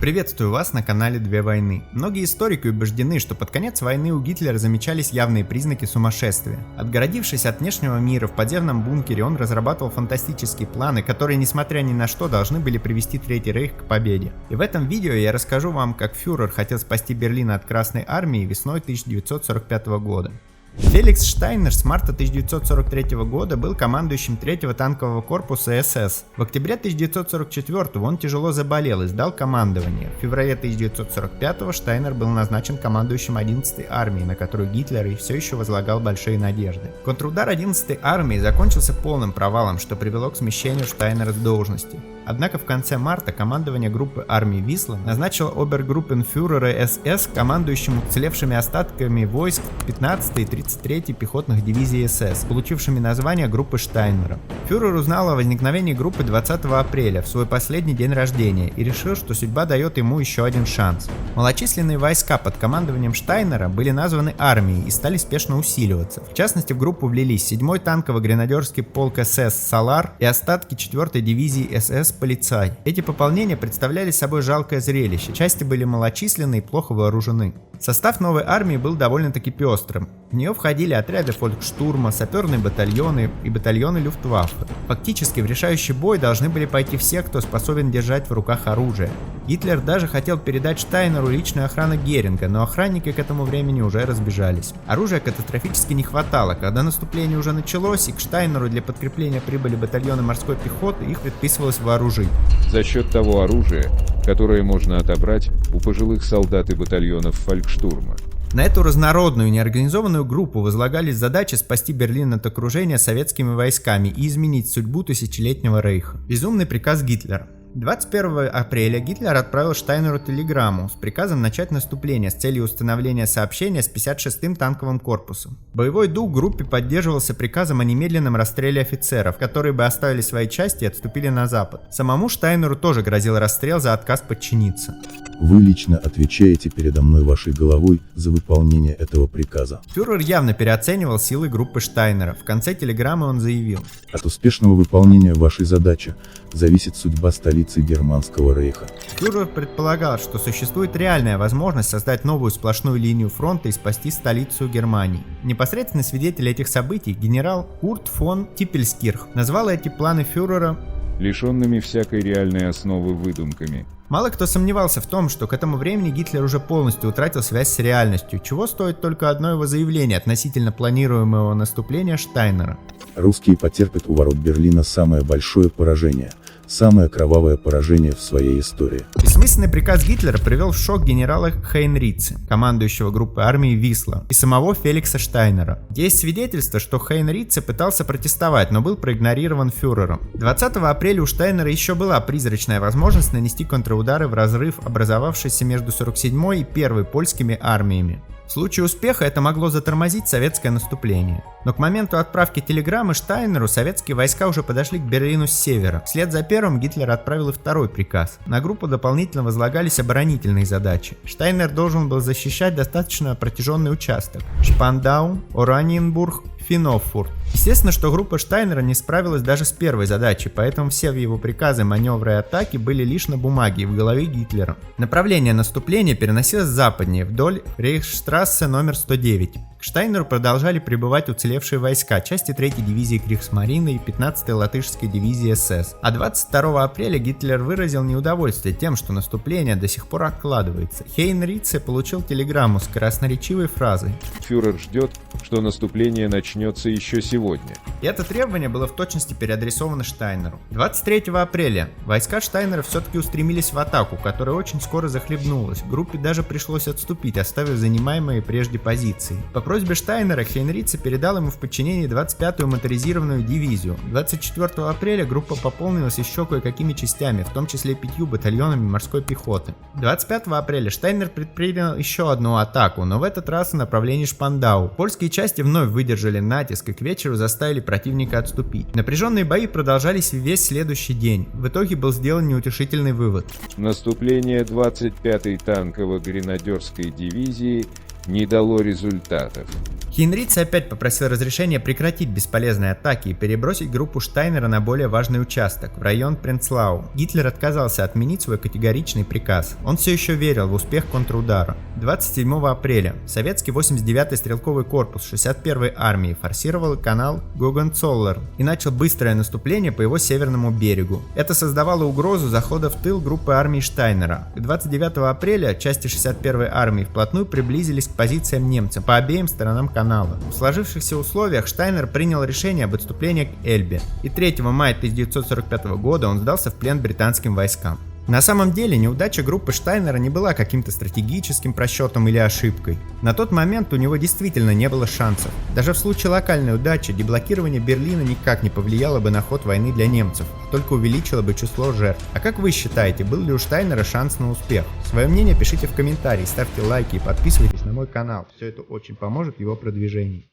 Приветствую вас на канале Две войны. Многие историки убеждены, что под конец войны у Гитлера замечались явные признаки сумасшествия. Отгородившись от внешнего мира в подземном бункере, он разрабатывал фантастические планы, которые, несмотря ни на что, должны были привести Третий Рейх к победе. И в этом видео я расскажу вам, как фюрер хотел спасти Берлин от Красной Армии весной 1945 года. Феликс Штайнер с марта 1943 года был командующим 3-го танкового корпуса СС. В октябре 1944 он тяжело заболел и сдал командование. В феврале 1945 Штайнер был назначен командующим 11-й армией, на которую Гитлер и все еще возлагал большие надежды. Контрудар 11-й армии закончился полным провалом, что привело к смещению Штайнера с должности. Однако в конце марта командование группы армии Висла назначило обергруппенфюрера СС командующим уцелевшими остатками войск 15-й и 33-й пехотных дивизий СС, получившими название группы Штайнера. Фюрер узнал о возникновении группы 20 апреля, в свой последний день рождения, и решил, что судьба дает ему еще один шанс. Малочисленные войска под командованием Штайнера были названы армией и стали спешно усиливаться. В частности, в группу влились 7-й танково-гренадерский полк СС «Салар» и остатки 4-й дивизии СС «Полицай». Эти пополнения представляли собой жалкое зрелище, части были малочисленны и плохо вооружены. Состав новой армии был довольно-таки пестрым. В нее входили отряды фолькштурма, саперные батальоны и батальоны Люфтваффе. Фактически в решающий бой должны были пойти все, кто способен держать в руках оружие. Гитлер даже хотел передать Штайнеру личную охрану Геринга, но охранники к этому времени уже разбежались. Оружия катастрофически не хватало. Когда наступление уже началось и к Штайнеру для подкрепления прибыли батальоны морской пехоты, их предписывалось вооружить. За счет того оружия, которое можно отобрать у пожилых солдат и батальонов фолькштурма. На эту разнородную и неорганизованную группу возлагались задачи спасти Берлин от окружения советскими войсками и изменить судьбу тысячелетнего рейха. Безумный приказ Гитлера. 21 апреля Гитлер отправил Штайнеру телеграмму с приказом начать наступление с целью установления сообщения с 56-м танковым корпусом. Боевой дух группе поддерживался приказом о немедленном расстреле офицеров, которые бы оставили свои части и отступили на запад. Самому Штайнеру тоже грозил расстрел за отказ подчиниться. Вы лично отвечаете передо мной вашей головой за выполнение этого приказа. Фюрер явно переоценивал силы группы Штайнера. В конце телеграммы он заявил: от успешного выполнения вашей задачи зависит судьба столицы Германского рейха. Фюрер предполагал, что существует реальная возможность создать новую сплошную линию фронта и спасти столицу Германии. Непосредственный свидетель этих событий, генерал Курт фон Типпельскирх, назвал эти планы фюрера лишенными всякой реальной основы выдумками. Мало кто сомневался в том, что к этому времени Гитлер уже полностью утратил связь с реальностью, чего стоит только одно его заявление относительно планируемого наступления Штайнера. Русские потерпят у ворот Берлина самое большое поражение, самое кровавое поражение в своей истории. Бессмысленный приказ Гитлера привел в шок генерала Хейнрица, командующего группой армии Висла, и самого Феликса Штайнера. Есть свидетельство, что Хейнрице пытался протестовать, но был проигнорирован фюрером. 20 апреля у Штайнера еще была призрачная возможность нанести контрудары в разрыв, образовавшийся между 47-й и 1-й польскими армиями. В случае успеха это могло затормозить советское наступление. Но к моменту отправки телеграммы Штайнеру советские войска уже подошли к Берлину с севера. Вслед за первым Гитлер отправил и второй приказ. На группу дополнительно возлагались оборонительные задачи. Штайнер должен был защищать достаточно протяженный участок: Шпандау, Ораниенбург, Финофурт. Естественно, что группа Штайнера не справилась даже с первой задачей, поэтому все его приказы, маневры и атаки были лишь на бумаге и в голове Гитлера. Направление наступления переносилось западнее, вдоль Рейхсштрассе номер 109. К Штайнеру продолжали прибывать уцелевшие войска, части 3-й дивизии Кригсмарины и 15-й латышской дивизии СС. А 22 апреля Гитлер выразил неудовольствие тем, что наступление до сих пор откладывается. Хейнрице получил телеграмму с красноречивой фразой: «Фюрер ждет, что наступление начнется еще сегодня». И это требование было в точности переадресовано Штайнеру. 23 апреля войска Штайнера все-таки устремились в атаку, которая очень скоро захлебнулась. Группе даже пришлось отступить, оставив занимаемые прежде позиции. По просьбе Штайнера Хейнрице передал ему в подчинение 25-ю моторизированную дивизию. 24 апреля группа пополнилась еще кое-какими частями, в том числе 5 батальонами морской пехоты. 25 апреля Штайнер предпринял еще одну атаку, но в этот раз в направлении Шпандау. Польские части вновь выдержали натиск и к вечеру заставили противника отступить. Напряженные бои продолжались весь следующий день. В итоге был сделан неутешительный вывод. Наступление 25-й танково-гренадерской дивизии не дало результатов. Хейнриц опять попросил разрешения прекратить бесполезные атаки и перебросить группу Штайнера на более важный участок, в район Пренцлау. Гитлер отказался отменить свой категоричный приказ. Он все еще верил в успех контрудара. 27 апреля советский 89-й стрелковый корпус 61-й армии форсировал канал Гогенцоллерн и начал быстрое наступление по его северному берегу. Это создавало угрозу захода в тыл группы армии Штайнера. К 29 апреля части 61-й армии вплотную приблизились к позициям немцев по обеим сторонам канала. В сложившихся условиях Штайнер принял решение об отступлении к Эльбе, и 3 мая 1945 года он сдался в плен британским войскам. На самом деле неудача группы Штайнера не была каким-то стратегическим просчетом или ошибкой. На тот момент у него действительно не было шансов. Даже в случае локальной удачи деблокирование Берлина никак не повлияло бы на ход войны для немцев, а только увеличило бы число жертв. А как вы считаете, был ли у Штайнера шанс на успех? Свое мнение пишите в комментарии, ставьте лайки и подписывайтесь на мой канал. Все это очень поможет в его продвижении.